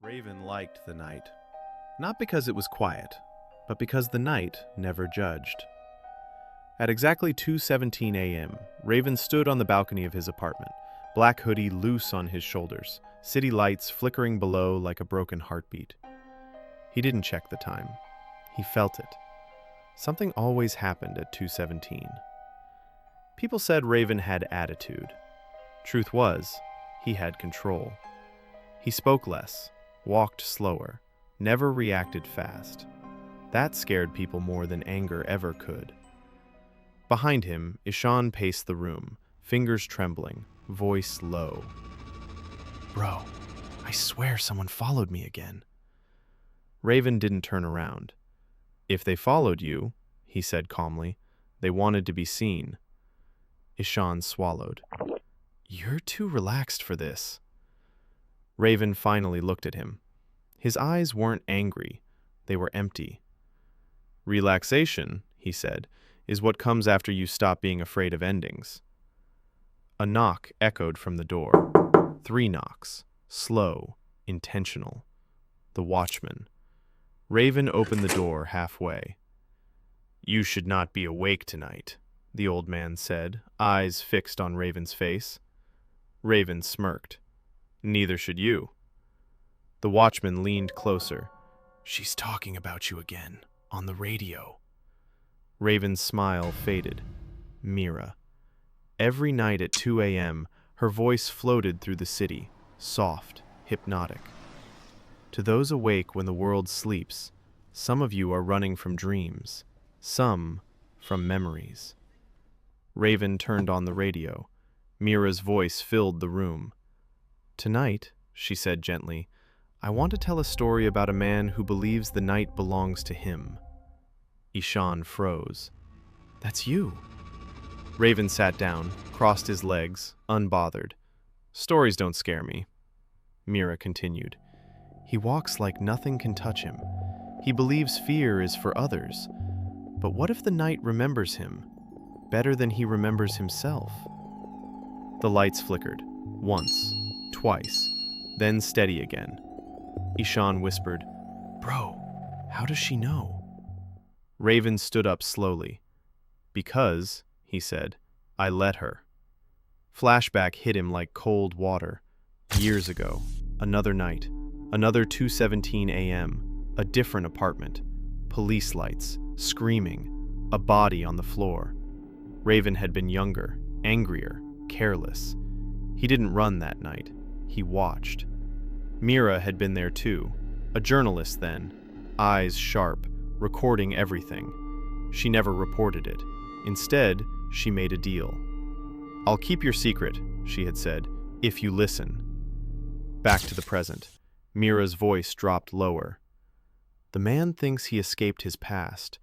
Raven liked the night, not because it was quiet, but because the night never judged. At exactly 2:17 a.m., Raven stood on the balcony of his apartment, black hoodie loose on his shoulders, city lights flickering below like a broken heartbeat. He didn't check the time. He felt it. Something always happened at 2:17. People said Raven had attitude. Truth was, he had control. He spoke less, walked slower, never reacted fast. That scared people more than anger ever could. Behind him, Ishan paced the room, fingers trembling, voice low. "Bro, I swear someone followed me again." Raven didn't turn around. "If they followed you," he said calmly, "they wanted to be seen." Ishan swallowed. "You're too relaxed for this." Raven finally looked at him. His eyes weren't angry, they were empty. "Relaxation," he said, "is what comes after you stop being afraid of endings." A knock echoed from the door. 3 knocks, slow, intentional. The watchman. Raven opened the door halfway. "You should not be awake tonight," the old man said, eyes fixed on Raven's face. Raven smirked. "Neither should you." The watchman leaned closer. "She's talking about you again, on the radio." Raven's smile faded. Mira. Every night at 2 a.m., her voice floated through the city, soft, hypnotic. "To those awake when the world sleeps, some of you are running from dreams, some from memories." Raven turned on the radio. Mira's voice filled the room. "Tonight," she said gently, "I want to tell a story about a man who believes the night belongs to him." Ishan froze. "That's you." Raven sat down, crossed his legs, unbothered. "Stories don't scare me." Mira continued. "He walks like nothing can touch him. He believes fear is for others. But what if the night remembers him, better than he remembers himself?" The lights flickered, once, twice, then steady again. Ishan whispered, "Bro, how does she know?" Raven stood up slowly. "Because," he said, "I let her." Flashback hit him like cold water. Years ago, another night, another 2:17 a.m., a different apartment, police lights, screaming, a body on the floor. Raven had been younger, angrier, careless. He didn't run that night. He watched. Mira had been there too, a journalist then, eyes sharp, recording everything. She never reported it. Instead, she made a deal. "I'll keep your secret," she had said, "if you listen." Back to the present. Mira's voice dropped lower. "The man thinks he escaped his past,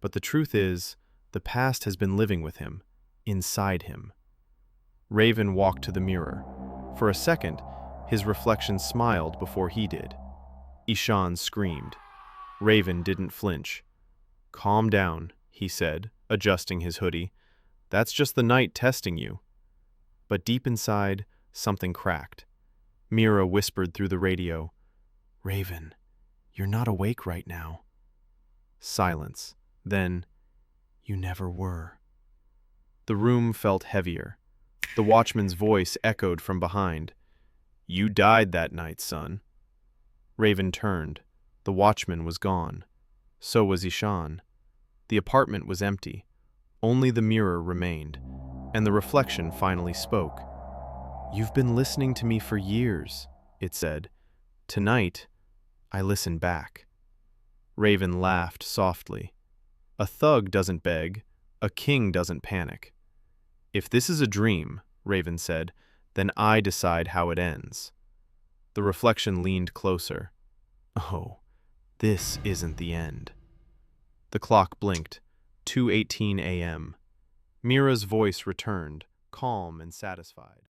but the truth is, the past has been living with him, inside him." Raven walked to the mirror. For a second, his reflection smiled before he did. Ishan screamed. Raven didn't flinch. "Calm down," he said, adjusting his hoodie. "That's just the night testing you." But deep inside, something cracked. Mira whispered through the radio, "Raven, you're not awake right now." Silence. Then, "You never were." The room felt heavier. The watchman's voice echoed from behind. "You died that night, son." Raven turned. The watchman was gone. So was Ishan. The apartment was empty. Only the mirror remained, and the reflection finally spoke. "You've been listening to me for years," it said. "Tonight, I listen back." Raven laughed softly. "A thug doesn't beg. A king doesn't panic." "If this is a dream," Raven said, "then I decide how it ends." The reflection leaned closer. "Oh, this isn't the end." The clock blinked. 2:18 a.m. Mira's voice returned, calm and satisfied.